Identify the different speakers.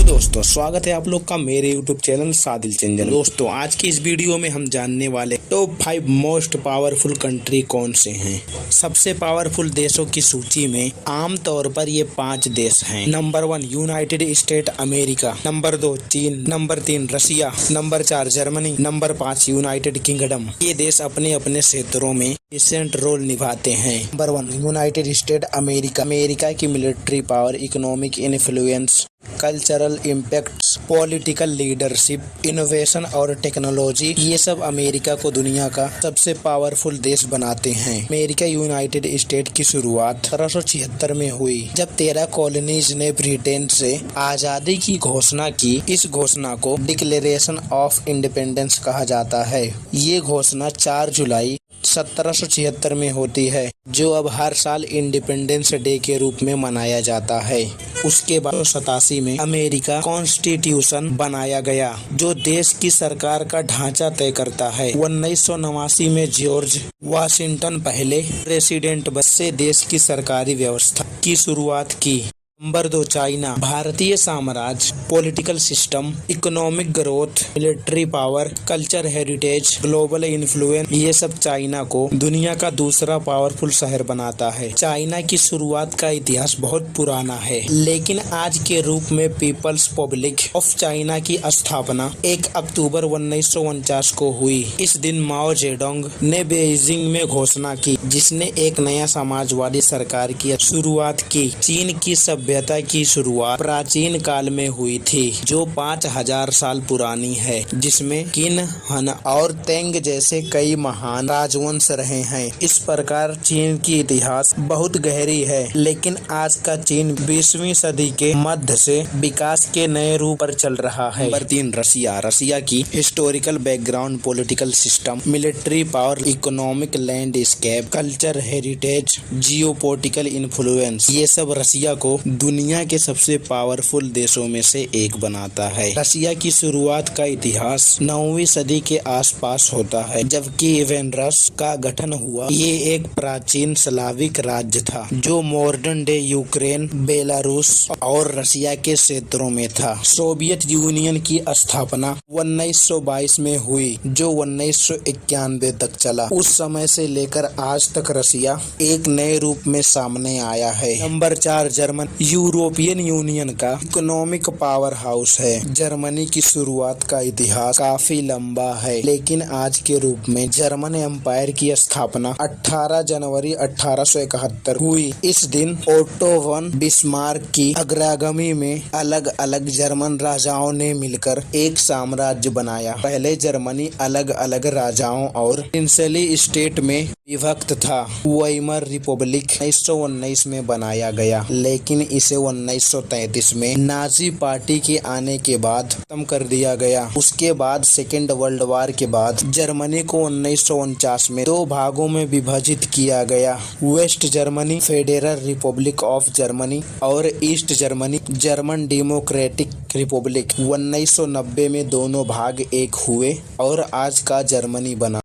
Speaker 1: दोस्तों, स्वागत है आप लोग का मेरे YouTube चैनल सादिल चंचल। दोस्तों, आज की इस वीडियो में हम जानने वाले टॉप 5 मोस्ट पावरफुल कंट्री कौन से हैं। सबसे पावरफुल देशों की सूची में आमतौर पर ये 5 देश हैं। Number 1 United State America, number 2 चीन, number 3 Russia, number 4 Germany, number 5 United kingdom. ये देश अपने अपने क्षेत्रों में डिसेंट रोल निभाते हैं। Number 1 United State America. America की military power, economic influence, cultural impacts, political leadership, innovation और टेक्नोलॉजी, ये सब अमेरिका को दुनिया का सबसे पावरफुल देश बनाते हैं। अमेरिका यूनाइटेड स्टेट की शुरुआत 1776 में हुई, जब 13 कॉलोनीज ने ब्रिटेन से आजादी की घोषणा की। इस घोषणा को डिक्लेरेशन ऑफ इंडिपेंडेंस कहा जाता है। ये घोषणा 4 जुलाई 1776 में होती है, जो अब हर साल इंडिपेंडेंस डे के रूप में मनाया जाता है। उसके बाद 87 में अमेरिका कॉन्स्टिट्यूशन बनाया गया, जो देश की सरकार का ढांचा तय करता है। 1989 में जॉर्ज वाशिंगटन पहले प्रेसिडेंट से देश की सरकारी व्यवस्था की शुरुआत की। Number 2 China. भारतीय साम्राज्य, political system, economic growth, military power, culture heritage, global influence, ये सब चाइना को दुनिया का दूसरा पावरफुल शहर बनाता है। चाइना की शुरुआत का इतिहास बहुत पुराना है, लेकिन आज के रूप में पीपल्स रिपब्लिक ऑफ चाइना की स्थापना 1 अक्टूबर 1949 को हुई। इस दिन माओ जेडोंग ने बीजिंग में घोषणा की, जिसने एक नया समाजवादी सरकार की शुरुआत की। चीन की सभ्यता की शुरुआत प्राचीन काल में हुई थी, जो 5000 साल पुरानी है, जिसमें किन, हन और तेंग जैसे कई महान राजवंश रहे हैं। इस प्रकार चीन की इतिहास बहुत गहरी है, लेकिन आज का चीन 20वीं सदी के मध्य से विकास के नए रूप पर चल रहा है। Number 3 Russia. रशिया की historical background, political system, military power, economic landscape, culture heritage, geopolitical influence, ये सब रशिया को दुनिया के सबसे पावरफुल देशों में से एक बनाता है। रशिया की शुरुआत का इतिहास 9वीं सदी के आसपास होता है, जबकि इवेनरस का गठन हुआ। ये एक प्राचीन स्लाविक राज्य था, जो मॉडर्न डे यूक्रेन, बेलारूस और रशिया के क्षेत्रों में था। सोवियत यूनियन की स्थापना 1922 में हुई, जो 1991 तक चला। उस समय से लेकर आज तक रशिया एक नए रूप में सामने आया है। Number 4 German. यूरोपियन यूनियन का इकोनॉमिक पावर हाउस है। जर्मनी की शुरुआत का इतिहास काफी लंबा है, लेकिन आज के रूप में जर्मन एम्पायर की स्थापना 18 जनवरी 1871 हुई। इस दिन ओटो वन बिस्मार्क की अग्रगामी में अलग अलग जर्मन राजाओं ने मिलकर एक साम्राज्य बनाया। पहले जर्मनी अलग अलग राजाओं और प्रिंसली स्टेट में विभक्त था। वाइमर रिपब्लिक 1919 में बनाया गया, लेकिन इसे 1933 में नाजी पार्टी के आने के बाद खत्म कर दिया गया। उसके बाद सेकेंड वर्ल्ड वॉर के बाद जर्मनी को 1949 में 2 भागों में विभाजित किया गया। West Germany, Federal Republic of Germany, और East Germany, German Democratic Republic. 1990 में दोनों भाग एक हुए और आज का जर्मनी बना।